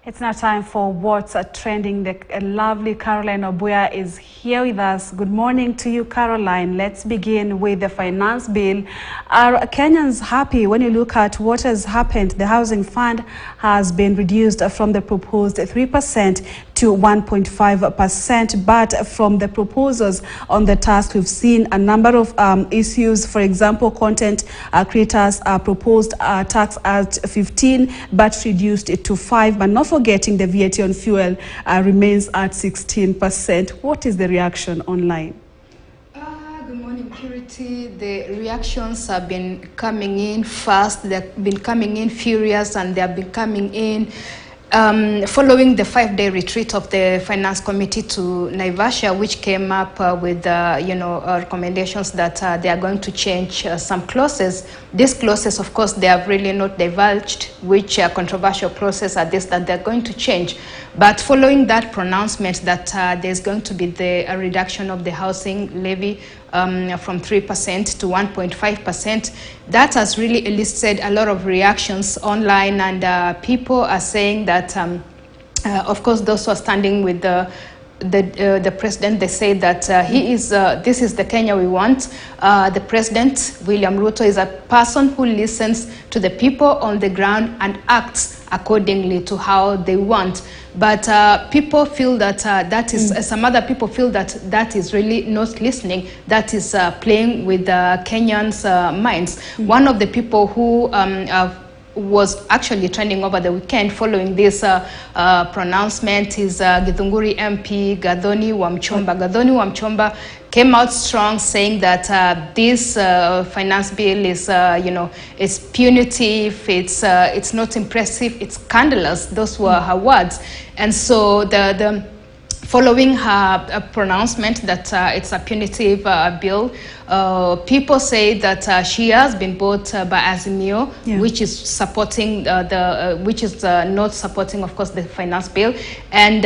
It's now time for what's trending. The lovely Caroline Obuya is here with us. Good morning to you, Caroline. Let's begin with the finance bill. Are Kenyans happy when you look at what has happened? The housing fund has been reduced from the proposed 3% to 1.5%, but from the proposals on the task, we've seen a number of issues. For example, content creators proposed tax at 15, but reduced it to 5, but not forgetting the VAT on fuel remains at 16%. What is the reaction online? Good morning, Purity. The reactions have been coming in fast. They've been coming in furious, and they have been coming in following the 5-day retreat of the Finance Committee to Naivasha, which came up with recommendations that they are going to change some clauses. These clauses, of course, they have really not divulged which controversial clauses are this that they're going to change. But following that pronouncement that there's going to be a reduction of the housing levy from 3% to 1.5%, that has really elicited a lot of reactions online, and people are saying that, of course, those who are standing with the president, they say that this is the Kenya we want. The president, William Ruto, is a person who listens to the people on the ground and acts accordingly to how they want. But people feel that some other people feel that is really not listening, that is playing with Kenyans' minds. One of the people who was actually trending over the weekend following this pronouncement is Githunguri MP Gathoni Wamchomba. Gathoni Wamchomba came out strong, saying that this finance bill is, it's punitive, it's not impressive, it's scandalous. Those were her words. And so following her pronouncement that it's a punitive bill, people say that she has been bought by Azimio, which is supporting not supporting, of course, the finance bill. And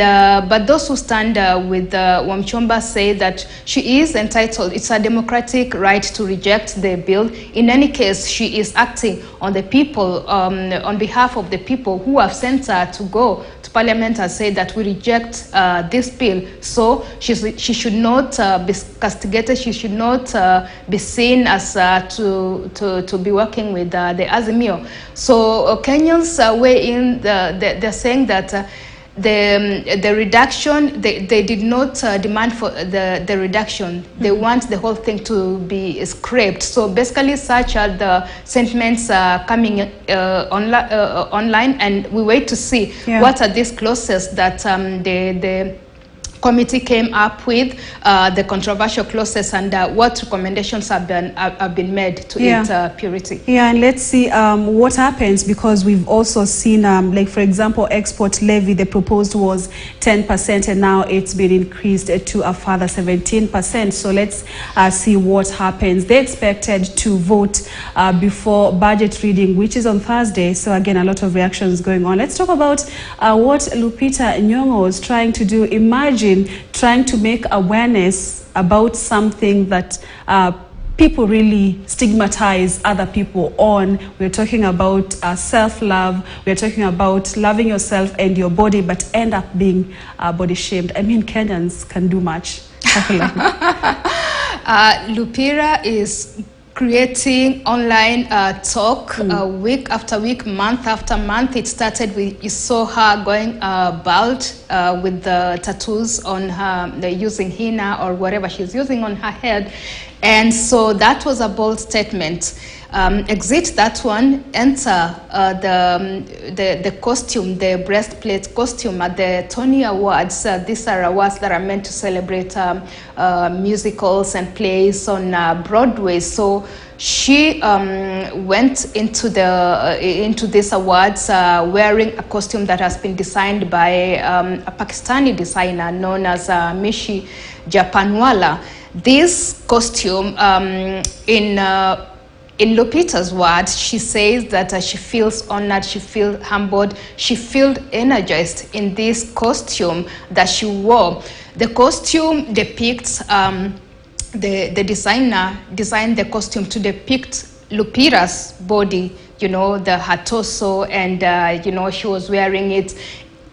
but those who stand with Wamchomba say that she is entitled. It's a democratic right to reject the bill. In any case, she is acting on the people, on behalf of the people who have sent her to go to Parliament and say that we reject this bill. So she should not be castigated. She should not be seen as to be working with the Azimio. So Kenyans weigh in. They're saying that the reduction, they did not demand for the reduction. They want the whole thing to be scrapped. So basically, such are the sentiments coming online, and we wait to see what are these clauses that the committee came up with, the controversial clauses, and what recommendations have been made to it, Purity. Yeah, and let's see what happens, because we've also seen, like, for example, export levy, the proposed was 10%, and now it's been increased to a further 17%. So let's see what happens. They expected to vote before budget reading, which is on Thursday. So again, a lot of reactions going on. Let's talk about what Lupita Nyong'o is trying to do. Imagine trying to make awareness about something that people really stigmatize other people on. We're talking about self-love. We're talking about loving yourself and your body, but end up being body shamed. I mean, Kenyans can do much. Lupita is creating online talk week after week, month after month. It started with, you saw her going bald with the tattoos on her, using henna or whatever she's using on her head. And so that was a bold statement. Exit that one, enter the costume, the breastplate costume at the Tony Awards. These are awards that are meant to celebrate musicals and plays on Broadway. So she went into these awards wearing a costume that has been designed by a Pakistani designer known as Mishi Japanwala. This costume, in Lupita's words, she says that she feels honored, she feels humbled, she feels energized in this costume that she wore. The costume depicts, the designer designed the costume to depict Lupita's body, her torso, and, she was wearing it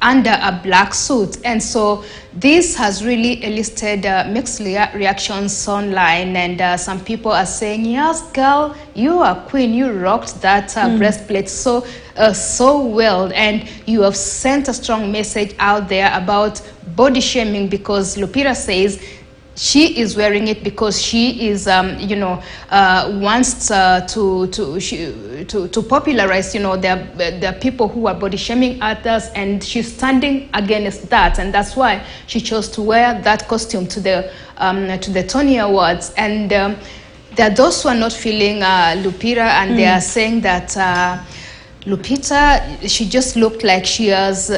under a black suit. And so this has really elicited mixed reactions online, and some people are saying, yes, girl, you are queen, you rocked that breastplate so well, and you have sent a strong message out there about body shaming, because Lupita says she is wearing it because she is, wants to popularize, there are people who are body shaming others, and she's standing against that, and that's why she chose to wear that costume to the Tony Awards. And there are those who are not feeling Lupita, and they are saying that Lupita, she just looked like she was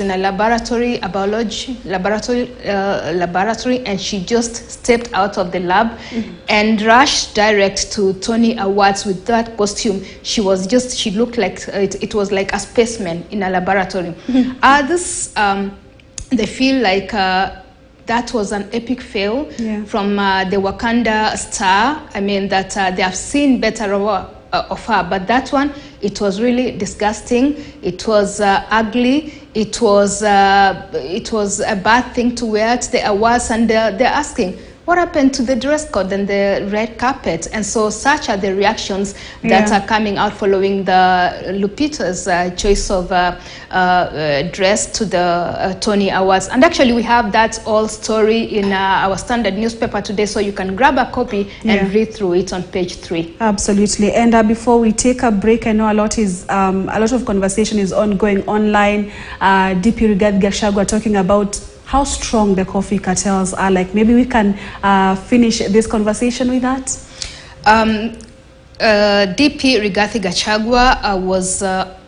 in a laboratory, a biology laboratory, and she just stepped out of the lab and rushed direct to Tony Awards with that costume. She looked like it was like a specimen in a laboratory. Others, they feel like that was an epic fail from the Wakanda star. I mean, that they have seen better of her, but that one, it was really disgusting. It was ugly. It was a bad thing to wear to the awards, and they're asking, what happened to the dress code and the red carpet? And so such are the reactions that are coming out following the Lupita's choice of dress to the Tony Awards. And actually we have that whole story in our standard newspaper today, so you can grab a copy and read through it on page 3. Absolutely. And before we take a break, I know a lot of conversation is ongoing online. DP Rigathi Gachagua talking about how strong the coffee cartels are. Like, maybe we can finish this conversation with that. DP Rigathi Gachagua was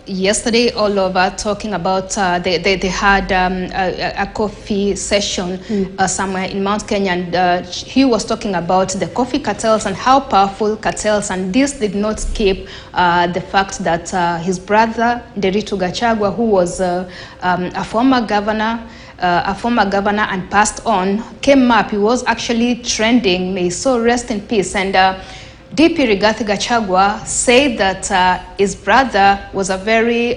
yesterday all over talking about they had a coffee session somewhere in Mount Kenya, and he was talking about the coffee cartels and how powerful cartels, and this did not skip the fact that his brother Nderitu Gachagua, who was a former governor and passed on, came up. He was actually trending. May so rest in peace. And DP Rigathi Gachagua said that his brother was very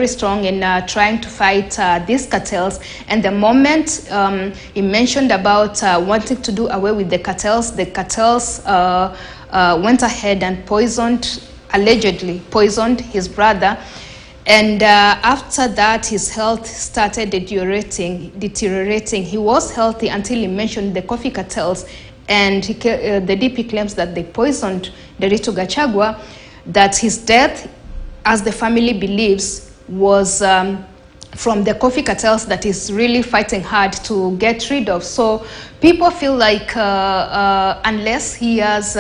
strong in trying to fight these cartels. And the moment he mentioned about wanting to do away with the cartels went ahead and allegedly poisoned his brother. And after that, his health started deteriorating. He was healthy until he mentioned the coffee cartels, and the DP claims that they poisoned Nderitu Gachagua, that his death, as the family believes, was from the coffee cartels that is really fighting hard to get rid of. So people feel like unless he has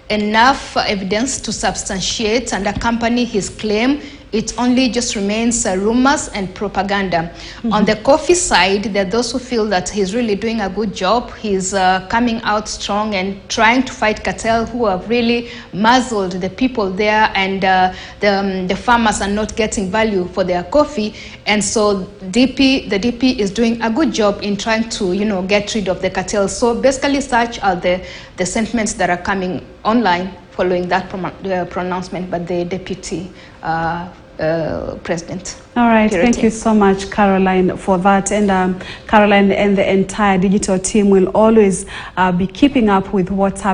enough evidence to substantiate and accompany his claim, it only just remains rumors and propaganda. On the coffee side, there are those who feel that he's really doing a good job. He's coming out strong and trying to fight cartel who have really muzzled the people there, and the farmers are not getting value for their coffee. And so the DP is doing a good job in trying to, get rid of the cartel. So basically such are the sentiments that are coming online following that pronouncement by the deputy president. All right, thank you so much, Caroline, for that. And Caroline and the entire digital team will always be keeping up with what's happening.